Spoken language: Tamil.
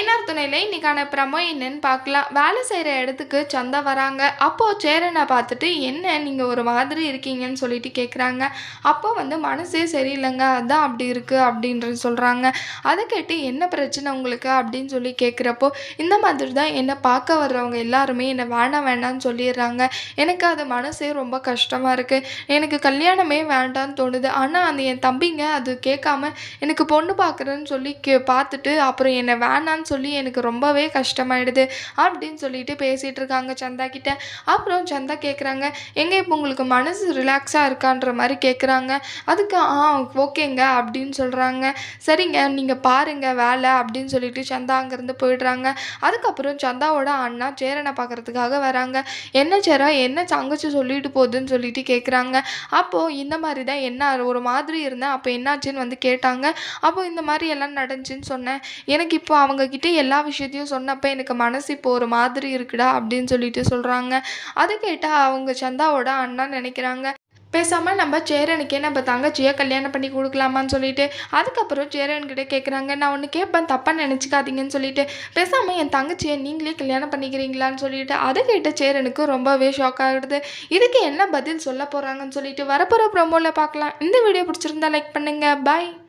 நயினார் துணையில இன்னைக்கான ப்ரமோ என்னன்னு பார்க்கலாம். வேலை செய்ற இடத்துக்கு சந்தா வராங்க. அப்போ சேரன பார்த்துட்டு, "என்ன நீங்க ஒரு மாதிரி இருக்கீங்கன்னு" சொல்லிட்டு கேட்குறாங்க. அப்போ மனசே சரியில்லங்க. அதான் அப்படி இருக்கு அப்படின்றது சொல்றாங்க. அத கேட்டு, "என்ன பிரச்சனை உங்களுக்கு?" அப்படின்னு சொல்லி கேட்குறப்போ, "இந்த மாதிரி தான் என்ன பார்க்க வர்றவங்க எல்லாருமே என்ன வேணாம் வேணான்னு சொல்லிடுறாங்க. எனக்கு அது மனசே ரொம்ப கஷ்டமா இருக்கு. எனக்கு கல்யாணமே வேண்டான்னு தோணுது. ஆனா அந்த என் தம்பிங்க அது கேட்காம எனக்கு பொண்ணு பார்க்குறேன்னு சொல்லி பார்த்துட்டு அப்புறம் என்ன வேணான்னு சொல்லி எனக்கு ரொம்பவே கஷ்டமாயிடுது." அப்படின்னு சொல்லிட்டு பேசிட்டு இருக்காங்க சந்தா கிட்ட. அப்புறம் சந்தா கேட்குறாங்க, "எங்க இப்போ உங்களுக்கு மனசு ரிலாக்ஸாக இருக்கான்ற மாதிரி கேட்குறாங்க." அதுக்கு ஓகேங்க அப்படின்னு சொல்கிறாங்க. "சரிங்க நீங்கள் பாருங்க வேலை" அப்படின்னு சொல்லிட்டு சந்தா அங்கேருந்து போயிடுறாங்க. அதுக்கப்புறம் சந்தாவோட அண்ணா சேரனை பார்க்கறதுக்காக வராங்க. "என்ன சேரா, என்ன தங்கச்சி சொல்லிட்டு போகுதுன்னு சொல்லிட்டு கேட்குறாங்க." அப்போது இந்த மாதிரி தான் என்ன ஒரு மாதிரி இருந்தேன், அப்போ என்னாச்சுன்னு கேட்டாங்க. அப்போ இந்த மாதிரி எல்லாம் நடந்துச்சுன்னு சொன்னேன். எனக்கு இப்போ அவங்க கிட்ட எல்லா விஷயத்தையும் சொன்னப்ப எனக்கு மனசு இப்போ ஒரு மாதிரி இருக்குடா அப்படின்னு சொல்லிட்டு சொல்கிறாங்க. அதை கேட்டால் அவங்க சந்தாவோட அண்ணா நினைக்கிறாங்க, பேசாமல் நம்ம சேரனுக்கே நம்ம தங்கச்சியை கல்யாணம் பண்ணி கொடுக்கலாமான்னு சொல்லிட்டு. அதுக்கப்புறம் சேரன்கிட்ட கேட்குறாங்க, "நான் ஒன்று கேட்பேன், தப்பாக நினச்சிக்காதீங்கன்னு சொல்லிட்டு, பேசாமல் என் தங்கச்சியை நீங்களே கல்யாணம் பண்ணிக்கிறீங்களான்னு சொல்லிட்டு." அதை கேட்ட சேரனுக்கு ரொம்பவே ஷாக் ஆகிடுது. இதுக்கு என்ன பதில் சொல்ல போகிறாங்கன்னு சொல்லிட்டு வரப்போகிற ப்ரோமோவில் பார்க்கலாம். இந்த வீடியோ பிடிச்சிருந்தா லைக் பண்ணுங்கள். பாய்.